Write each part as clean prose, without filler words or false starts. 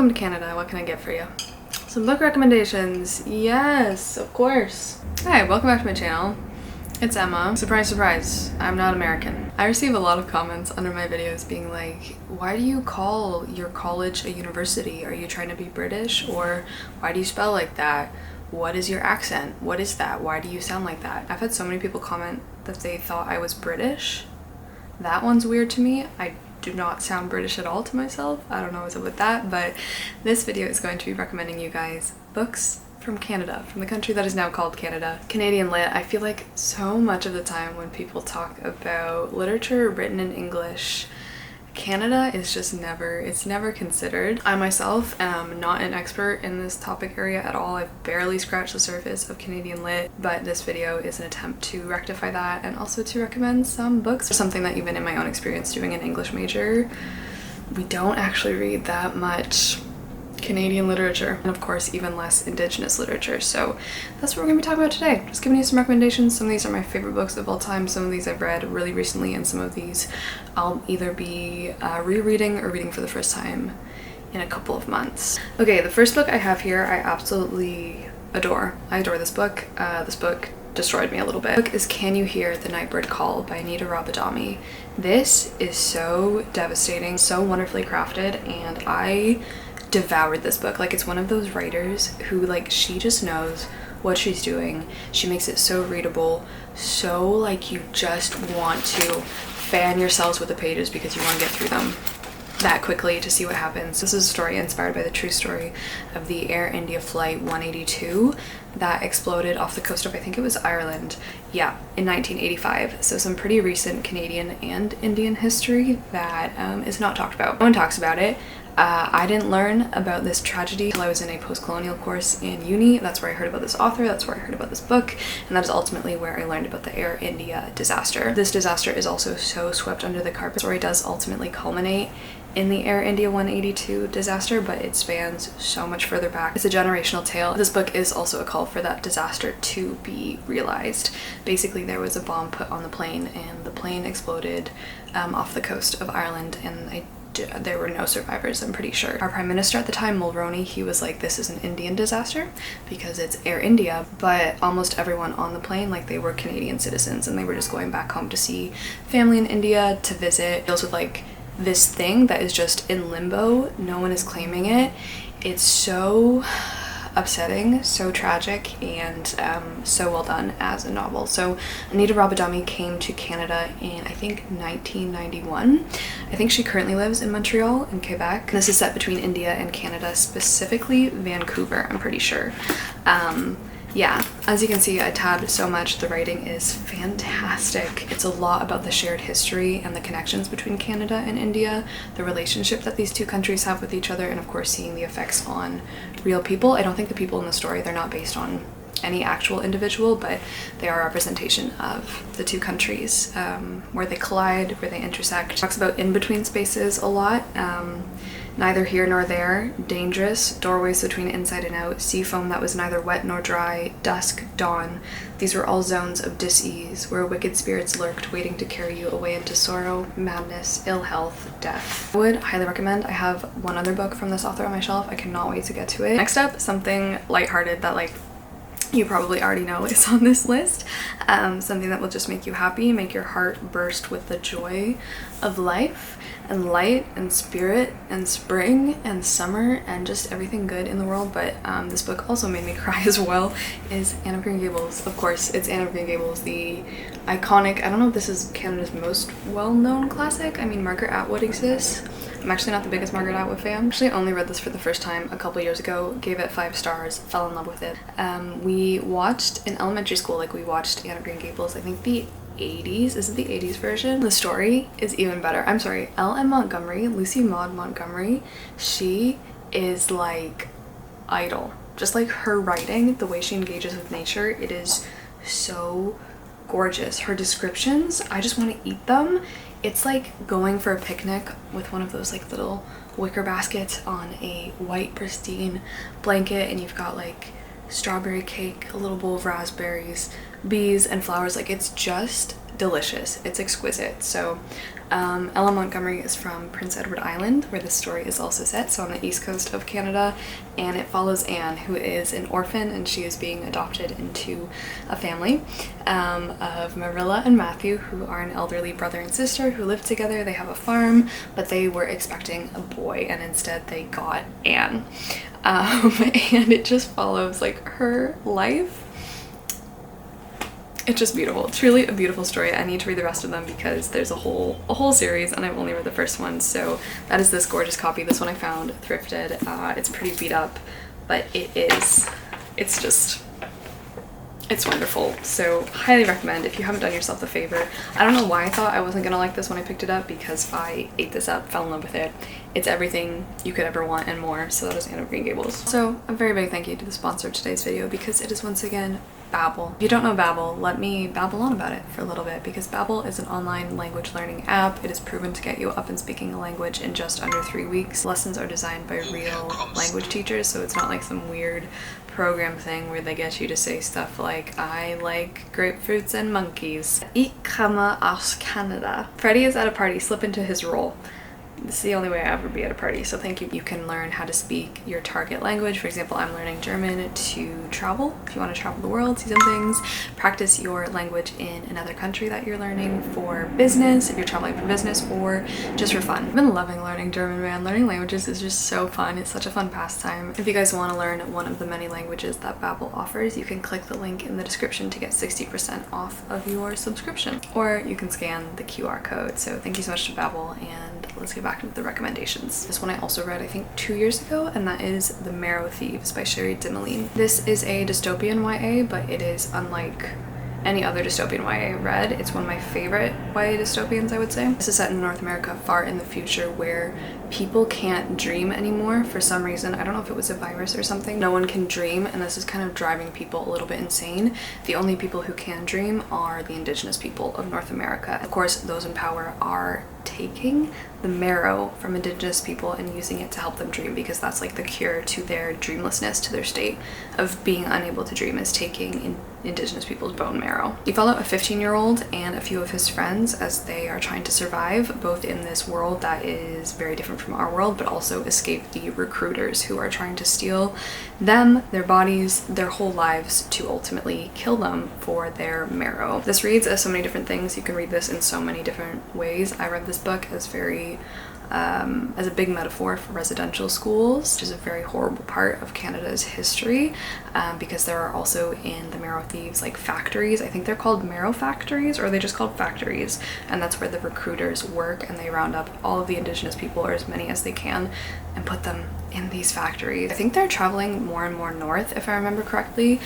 welcome to Canada. What can I get for you? Some book recommendations. Yes, of course. Hi, welcome back to my channel. It's Emma. Surprise, surprise, I'm not American. I receive a lot of comments under my videos being like, why do you call your college a university? Are you trying to be British? Or why do you spell like that? What is your accent? What is that? Why do you sound like that? I've had so many people comment that they thought I was British. That one's weird to me. I do not sound British at all to myself. I don't know what's up with that, but this video is going to be recommending you guys books from Canada, from the country that is now called Canada. Canadian lit, I feel like so much of the time when people talk about literature written in English, Canada is just never considered. I myself am not an expert in this topic area at all. I've barely scratched the surface of Canadian lit, but this video is an attempt to rectify that and also to recommend some books. Something that even in my own experience doing an English major, we don't actually read that much Canadian literature, and of course even less Indigenous literature, so that's what we're gonna be talking about today. Just giving you some recommendations. Some of these are my favorite books of all time, some of these I've read really recently, and some of these I'll either be rereading or reading for the first time in a couple of months. Okay, the first book I have here I absolutely adore. I adore this book. This book destroyed me a little bit. The book is Can You Hear the Nightbird Call by Anita Rabadami. This is so devastating, so wonderfully crafted, and I devoured this book. Like, it's one of those writers who, like, she just knows what she's doing. She makes it so readable, so like you just want to fan yourselves with the pages because you want to get through them that quickly to see what happens. This is a story inspired by the true story of the Air India flight 182 that exploded off the coast of, I think it was Ireland, yeah, in 1985. So some pretty recent Canadian and Indian history that is not talked about. No one talks about it. I didn't learn about this tragedy until I was in a post-colonial course in uni. That's where I heard about this author, that's where I heard about this book, and that is ultimately where I learned about the Air India disaster. This disaster is also so swept under the carpet. The story does ultimately culminate in the Air India 182 disaster, but it spans so much further back. It's a generational tale. This book is also a call for that disaster to be realized. Basically, there was a bomb put on the plane, and the plane exploded off the coast of Ireland, and there were no survivors, I'm pretty sure. Our Prime Minister at the time, Mulroney, he was like, this is an Indian disaster because it's Air India, but almost everyone on the plane, like, they were Canadian citizens and they were just going back home to see family in India, to visit. It deals with like this thing that is just in limbo. No one is claiming it. It's so upsetting, so tragic, and so well done as a novel. So Anita Rabadami came to Canada in, I think, 1991. I think she currently lives in Montreal in Quebec. This is set between India and Canada, specifically Vancouver, I'm pretty sure. Yeah, as you can see, I tabbed so much. The writing is fantastic. It's a lot about the shared history and the connections between Canada and India, the relationship that these two countries have with each other, and of course seeing the effects on real people. I don't think the people in the story, they're not based on any actual individual, but they are a representation of the two countries, where they collide, where they intersect. It talks about in-between spaces a lot. Neither here nor there, dangerous, doorways between inside and out, sea foam that was neither wet nor dry, dusk, dawn. These were all zones of dis-ease, where wicked spirits lurked, waiting to carry you away into sorrow, madness, ill health, death. I would highly recommend. I have one other book from this author on my shelf. I cannot wait to get to it. Next up, something lighthearted that, like, you probably already know is on this list. Something that will just make you happy, make your heart burst with the joy of life and light and spirit and spring and summer and just everything good in the world. But this book also made me cry as well, is Anne of Green Gables. Of course, it's Anne of Green Gables, the iconic, I don't know if this is Canada's most well-known classic. I mean, Margaret Atwood exists. I'm actually not the biggest Margaret Atwood fan. I actually only read this for the first time a couple years ago, gave it 5 stars, fell in love with it. We watched in elementary school, like, we watched Anne of Green Gables, I think the 80s, is it the 80s version? The story is even better. I'm sorry, L.M. Montgomery, Lucy Maud Montgomery, she is like idol. Just like her writing, the way she engages with nature, it is so gorgeous. Her descriptions, I just want to eat them. It's like going for a picnic with one of those like little wicker baskets on a white pristine blanket, and you've got like strawberry cake, a little bowl of raspberries, bees and flowers. Like, it's just delicious. It's exquisite. So Ella Montgomery is from Prince Edward Island, where this story is also set, so on the east coast of Canada, and it follows Anne, who is an orphan, and she is being adopted into a family of Marilla and Matthew, who are an elderly brother and sister who live together. They have a farm, but they were expecting a boy, and instead they got Anne. And it just follows like her life. It's just beautiful. Truly a beautiful story. I need to read the rest of them because there's a whole series and I've only read the first one. So that is this gorgeous copy. This one I found thrifted. It's pretty beat up, but it's wonderful. So highly recommend if you haven't done yourself the favor. I don't know why I thought I wasn't gonna like this when I picked it up, because I ate this up, fell in love with it. It's everything you could ever want and more. So that is Anne of Green Gables. So a very big thank you to the sponsor of today's video, because it is once again Babbel. If you don't know Babbel, let me babble on about it for a little bit, because Babbel is an online language learning app. It is proven to get you up and speaking a language in just under 3 weeks. Lessons are designed by real language teachers, so it's not like some weird program thing where they get you to say stuff like, I like grapefruits and monkeys. Ik komme aus Canada. Freddie is at a party, slip into his role. This is the only way I ever be at a party, so thank you. You can learn how to speak your target language. For example, I'm learning German to travel. If you want to travel the world, see some things, practice your language in another country that you're learning for business, if you're traveling for business, or just for fun. I've been loving learning German, man. Learning languages is just so fun. It's such a fun pastime. If you guys want to learn one of the many languages that Babbel offers, you can click the link in the description to get 60% off of your subscription, or you can scan the QR code. So thank you so much to Babbel, and let's get back into the recommendations. This one I also read I think 2 years ago, and that is The Marrow Thieves by Sherry Dimeline. This is a dystopian YA, but it is unlike any other dystopian YA I read. It's one of my favorite YA dystopians, I would say. This is set in North America far in the future, where people can't dream anymore for some reason. I don't know if it was a virus or something. No one can dream, and this is kind of driving people a little bit insane. The only people who can dream are the indigenous people of North America. Of course, those in power are taking the marrow from indigenous people and using it to help them dream, because that's like the cure to their dreamlessness, to their state of being unable to dream, is taking indigenous people's bone marrow. You follow a 15-year-old and a few of his friends as they are trying to survive both in this world that is very different from our world, but also escape the recruiters who are trying to steal them, their bodies, their whole lives, to ultimately kill them for their marrow. This reads as so many different things. You can read this in so many different ways. I read this book as very as a big metaphor for residential schools, which is a very horrible part of Canada's history, because there are also in the Marrow Thieves like factories. I think they're called marrow factories, or are they just called factories? And that's where the recruiters work, and they round up all of the indigenous people, or as many as they can, and put them in these factories. I think they're traveling more and more north, if I remember correctly,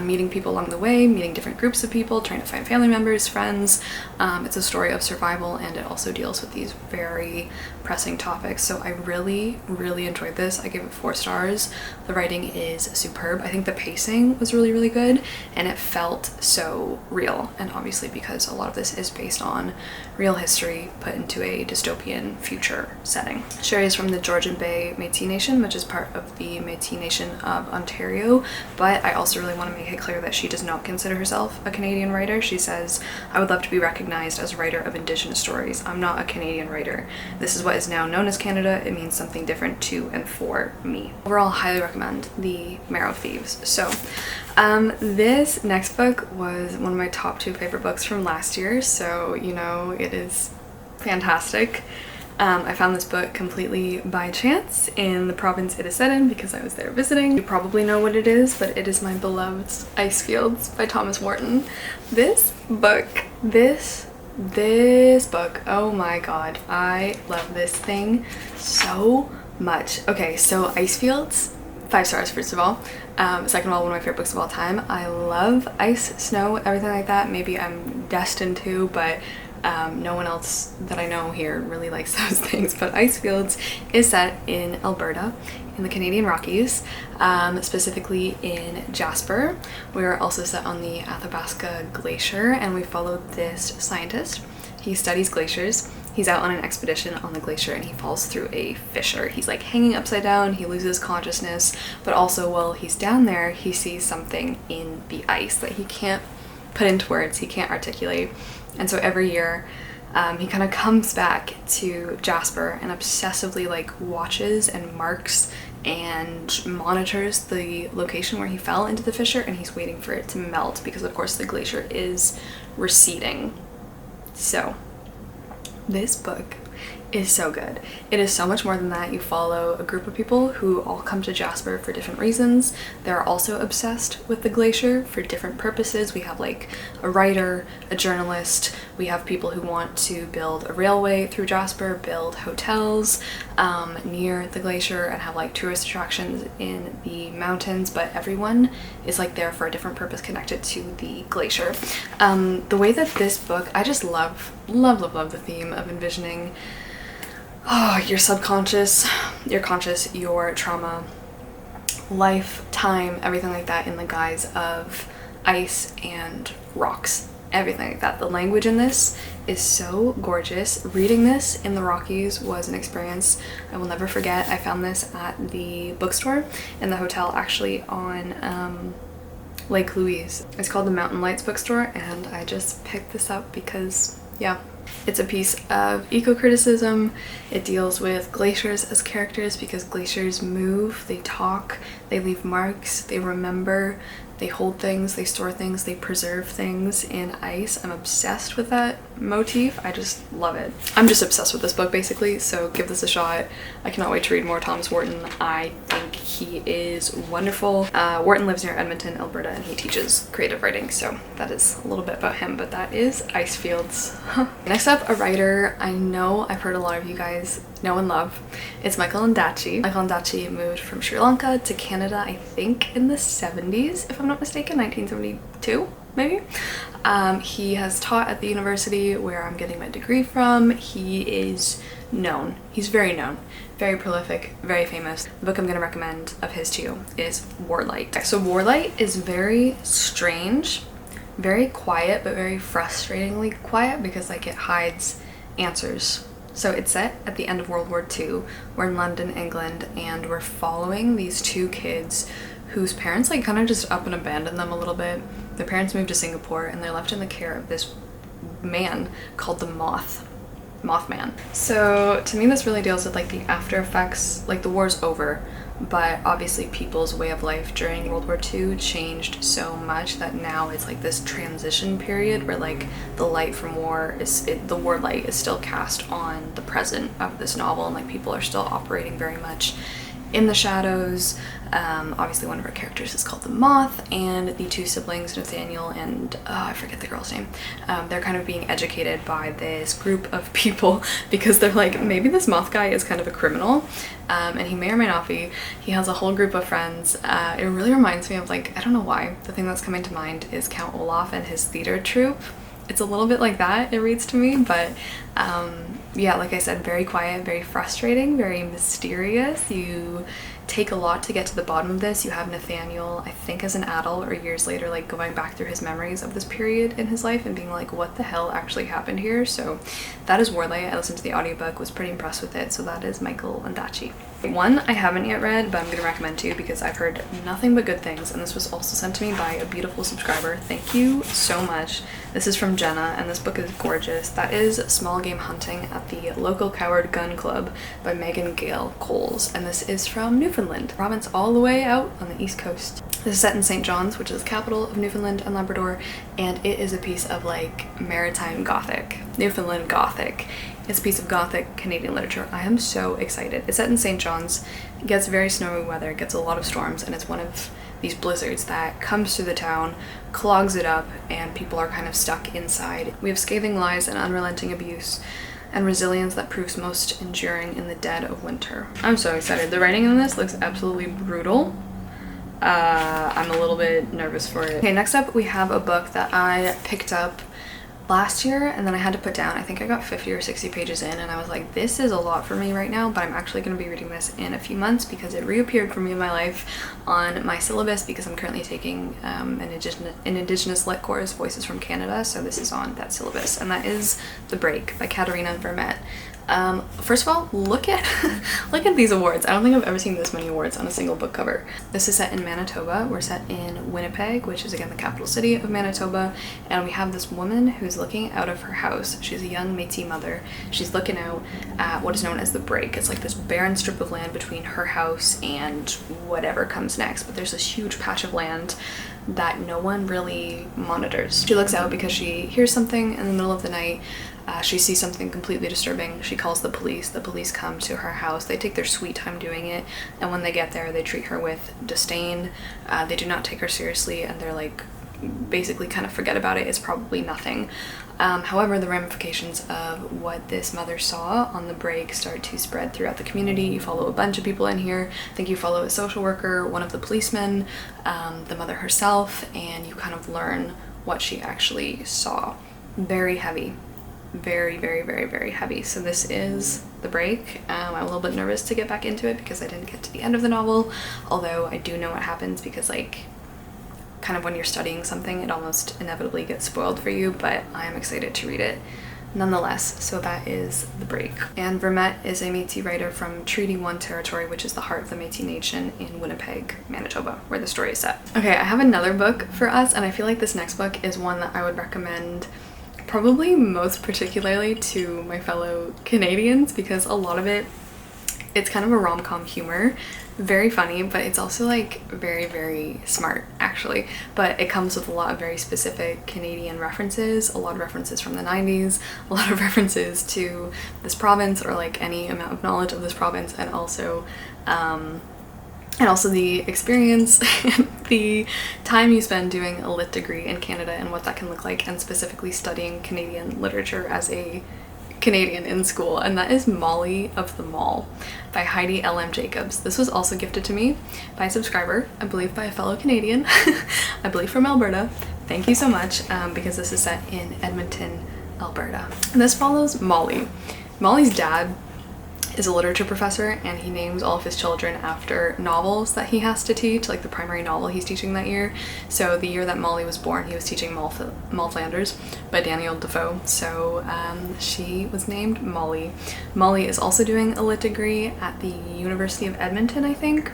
meeting people along the way, meeting different groups of people, trying to find family members, friends. It's a story of survival, and it also deals with these very pressing topics. So I really enjoyed this. I gave it 4 stars. The writing is superb. I think the pacing was really good, and it felt so real, and obviously because a lot of this is based on real history put into a dystopian future setting. Sherry is from the Georgian Bay Métis Nation, which is part of the Métis Nation of Ontario, but I also really want to make it clear that she does not consider herself a Canadian writer. She says, I would love to be recognized as a writer of Indigenous stories. I'm not a Canadian writer. This is what is now known as Canada. It means something different to and for me. Overall, highly recommend The Marrow Thieves. So this next book was one of my top 2 favorite books from last year, so you know it is fantastic. I found this book completely by chance in the province it is set in, because I was there visiting. You probably know what it is, but it is my beloved Icefields by Thomas Warton. This book, oh my god, I love this thing so much. Okay, so Icefields, 5 stars first of all. Second of all, one of my favorite books of all time. I love ice, snow, everything like that. Maybe I'm destined to, but no one else that I know here really likes those things. But Icefields is set in Alberta, in the Canadian Rockies, specifically in Jasper. We're also set on the Athabasca Glacier, and we followed this scientist. He studies glaciers. He's out on an expedition on the glacier, and he falls through a fissure. He's like hanging upside down, he loses consciousness, but also while he's down there, he sees something in the ice that he can't put into words, he can't articulate. And so every year, he kind of comes back to Jasper and obsessively like watches and marks and monitors the location where he fell into the fissure, and he's waiting for it to melt because of course the glacier is receding. So this book is so good. It is so much more than that. You follow a group of people who all come to Jasper for different reasons. They're also obsessed with the glacier for different purposes. We have like a writer, a journalist, we have people who want to build a railway through Jasper, build hotels near the glacier, and have like tourist attractions in the mountains, but everyone is like there for a different purpose connected to the glacier. The way that this book, I just love the theme of envisioning your subconscious, your conscious, your trauma, life, time, everything like that in the guise of ice and rocks, everything like that. The language in this is so gorgeous. Reading this in the Rockies was an experience I will never forget. I found this at the bookstore in the hotel, actually on Lake Louise. It's called the Mountain Lights bookstore, and I just picked this up because, yeah, it's a piece of eco-criticism. It deals with glaciers as characters because glaciers move, they talk, they leave marks, they remember, they hold things, they store things, they preserve things in ice. I'm obsessed with that motif. I just love it. I'm just obsessed with this book basically, so give this a shot. I cannot wait to read more Thomas Wharton. I think he is wonderful. Wharton lives near Edmonton, Alberta, and he teaches creative writing, so that is a little bit about him, but that is Ice Fields. Next up, a writer I know I've heard a lot of you guys know and love. It's Michael Ondaatje. Michael Ondaatje moved from Sri Lanka to Canada, I think in the 70s, if I'm not mistaken, 1972 maybe. He has taught at the university where I'm getting my degree from. He is known. He's very known, very prolific, very famous. The book I'm going to recommend of his to you is Warlight. So Warlight is very strange, very quiet, but very frustratingly quiet because like it hides answers. So it's set at the end of World War II. We're in London, England, and we're following these two kids whose parents like kind of just up and abandoned them a little bit. Their parents moved to Singapore and they're left in the care of this man called the Mothman. So to me this really deals with like the after effects, like the war's over, but obviously people's way of life during World War II changed so much that now it's like this transition period where like the light from war is, the war light is still cast on the present of this novel, and like people are still operating very much in the shadows. Obviously one of our characters is called the Moth, and the two siblings, Nathaniel and I forget the girl's name, they're kind of being educated by this group of people because they're like, maybe this Moth guy is kind of a criminal, and he may or may not be. He has a whole group of friends. It really reminds me of like, I don't know why, the thing that's coming to mind is Count Olaf and his theater troupe. It's a little bit like that, it reads to me, but yeah, like I said, very quiet, very frustrating, very mysterious. You take a lot to get to the bottom of this. You have Nathaniel, I think as an adult or years later, like going back through his memories of this period in his life and being like, what the hell actually happened here? So that is Warlight. I listened to the audiobook, was pretty impressed with it. So that is Michael Ondaatje. One I haven't yet read, but I'm going to recommend to you because I've heard nothing but good things, and this was also sent to me by a beautiful subscriber. Thank you so much. This is from Jenna, and this book is gorgeous. That is Small Game Hunting at the Local Coward Gun Club by Megan Gale Coles, and this is from Newfoundland, province all the way out on the east coast. This is set in St. John's, which is the capital of Newfoundland and Labrador, and it is a piece of like maritime gothic, Newfoundland gothic. It's a piece of gothic Canadian literature. I am so excited. It's set in St. John's, it gets very snowy weather, it gets a lot of storms, and it's one of these blizzards that comes through the town, clogs it up, and people are kind of stuck inside. We have scathing lies and unrelenting abuse, and resilience that proves most enduring in the dead of winter. I'm so excited. The writing in this looks absolutely brutal. I'm a little bit nervous for it. Okay, next up we have a book that I picked up last year and then I had to put down. I think I got 50 or 60 pages in and I was like, this is a lot for me right now, but I'm actually going to be reading this in a few months because it reappeared for me in my life on my syllabus because I'm currently taking an Indigenous Lit course, Voices from Canada, so this is on that syllabus, and that is The Break by Katarina Vermette. First of all, look at look at these awards. I don't think I've ever seen this many awards on a single book cover. This is set in Manitoba. We're set in Winnipeg, which is again the capital city of Manitoba, and we have this woman who's looking out of her house. She's a young Métis mother. She's looking out at what is known as the break. It's like this barren strip of land between her house and whatever comes next, but there's this huge patch of land that no one really monitors. She looks out because she hears something in the middle of the night. She sees something completely disturbing. She calls the police. The police come to her house. They take their sweet time doing it, and when they get there, they treat her with disdain. They do not take her seriously, and they're like, basically kind of forget about it. It's probably nothing. However, the ramifications of what this mother saw on the break start to spread throughout the community. You follow a bunch of people in here. I think you follow a social worker, one of the policemen, the mother herself, and you kind of learn what she actually saw. Very heavy. Very, very, very, very heavy. So this is the break. I'm a little bit nervous to get back into it because I didn't get to the end of the novel, although I do know what happens because, like, kind of when you're studying something, it almost inevitably gets spoiled for you, but I'm excited to read it nonetheless. So that is the break. And Vermette is a Métis writer from Treaty 1 territory, which is the heart of the Métis Nation in Winnipeg, Manitoba, where the story is set. Okay, I have another book for us, and I feel like this next book is one that I would recommend probably most particularly to my fellow Canadians, because a lot of it's kind of a rom-com humor, very funny, but it's also like very, very smart actually. But it comes with a lot of very specific Canadian references, a lot of references from the 90s, a lot of references to this province or like any amount of knowledge of this province, and also the experience and the time you spend doing a lit degree in Canada and what that can look like, and specifically studying Canadian literature as a Canadian in school. And that is Molly of the Mall by Heidi L.M. Jacobs. This was also gifted to me by a subscriber, I believe by a fellow Canadian, I believe from Alberta. Thank you so much, because this is set in Edmonton, Alberta. And this follows Molly. Molly's dad is a literature professor, and he names all of his children after novels that he has to teach, like the primary novel he's teaching that year. So the year that Molly was born, he was teaching Moll Flanders by Daniel Defoe. So she was named Molly. Molly is also doing a lit degree at the University of Edmonton, I think.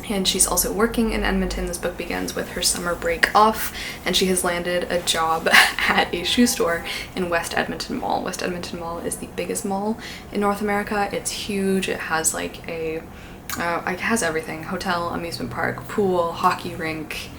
And she's also working in Edmonton. This book begins with her summer break off, and she has landed a job at a shoe store in West Edmonton Mall. West Edmonton Mall is the biggest mall in North America. It's huge. It has like it has everything: hotel, amusement park, pool, hockey rink,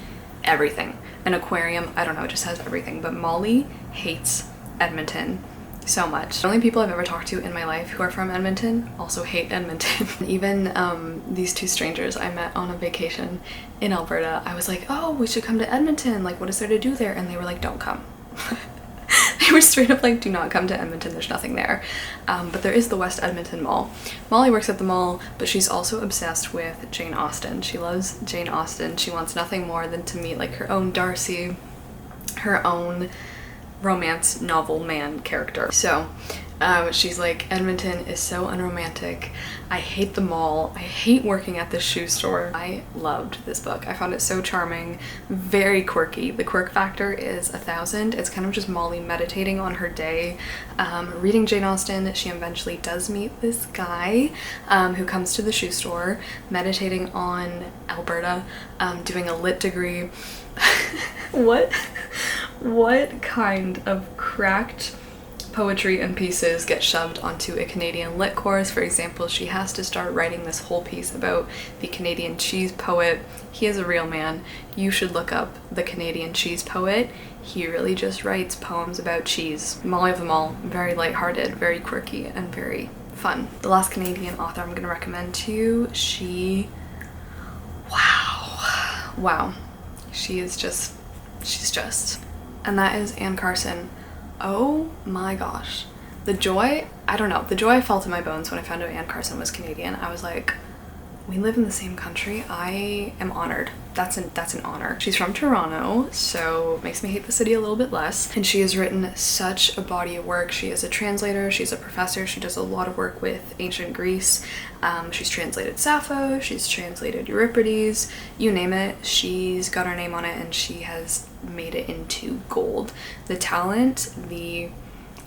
everything. An aquarium, I don't know, it just has everything. But Molly hates Edmonton so much. The only people I've ever talked to in my life who are from Edmonton also hate Edmonton. Even these two strangers I met on a vacation in Alberta, I was like, oh, we should come to Edmonton, like what is there to do there? And they were like, don't come. They were straight up like, do not come to Edmonton, there's nothing there. But there is the West Edmonton Mall. Molly works at the mall, but she's also obsessed with Jane Austen. She loves Jane Austen. She wants nothing more than to meet like her own Darcy, her own romance novel man character. So she's like, Edmonton is so unromantic. I hate the mall. I hate working at this shoe store. I loved this book. I found it so charming, very quirky. The quirk factor is 1,000. It's kind of just Molly meditating on her day, reading Jane Austen. She eventually does meet this guy who comes to the shoe store, meditating on Alberta, doing a lit degree. What kind of cracked poetry and pieces get shoved onto a Canadian lit course? For example, she has to start writing this whole piece about the Canadian cheese poet. He is a real man. You should look up the Canadian cheese poet. He really just writes poems about cheese. Molly of the Mall, very lighthearted, very quirky, and very fun. The last Canadian author I'm gonna recommend to you, wow. She's just, and that is Anne Carson. Oh my gosh. The joy I felt in my bones when I found out Anne Carson was Canadian. I was like, we live in the same country. I am honored. That's an honor. She's from Toronto, so it makes me hate the city a little bit less. And she has written such a body of work. She is a translator, she's a professor, she does a lot of work with ancient Greece. She's translated Sappho, she's translated Euripides, you name it, she's got her name on it, and she has made it into gold. The talent, the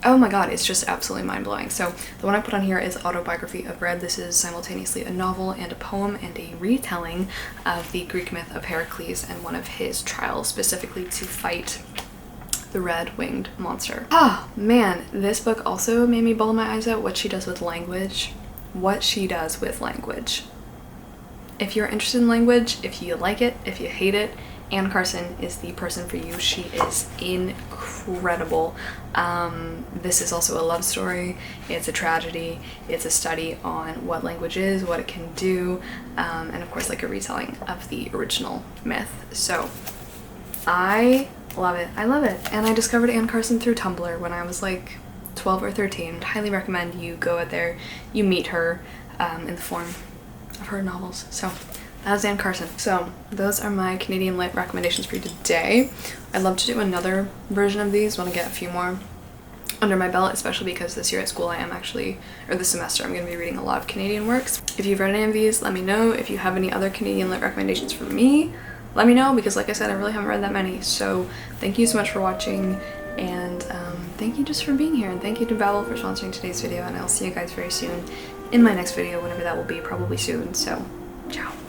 oh my god, it's just absolutely mind-blowing. So the one I put on here is Autobiography of Red. This is simultaneously a novel and a poem and a retelling of the Greek myth of Heracles and one of his trials, specifically to fight the red-winged monster. Ah, man, this book also made me bawl my eyes out. What she does with language. What she does with language. If you're interested in language, if you like it, if you hate it, Anne Carson is the person for you. She is incredible. This is also a love story. It's a tragedy. It's a study on what language is, what it can do, and of course like a retelling of the original myth. So I love it. I love it. And I discovered Anne Carson through Tumblr when I was like 12 or 13. I'd highly recommend you go out there, you meet her in the form of her novels. So that's Anne Carson. So those are my Canadian lit recommendations for you today. I'd love to do another version of these when I get a few more under my belt, especially because this year at school I am actually, or this semester, I'm going to be reading a lot of Canadian works. If you've read any of these, let me know. If you have any other Canadian lit recommendations for me, let me know, because like I said, I really haven't read that many. So thank you so much for watching, and thank you just for being here, and thank you to Babel for sponsoring today's video, and I'll see you guys very soon in my next video, whenever that will be, probably soon. So ciao.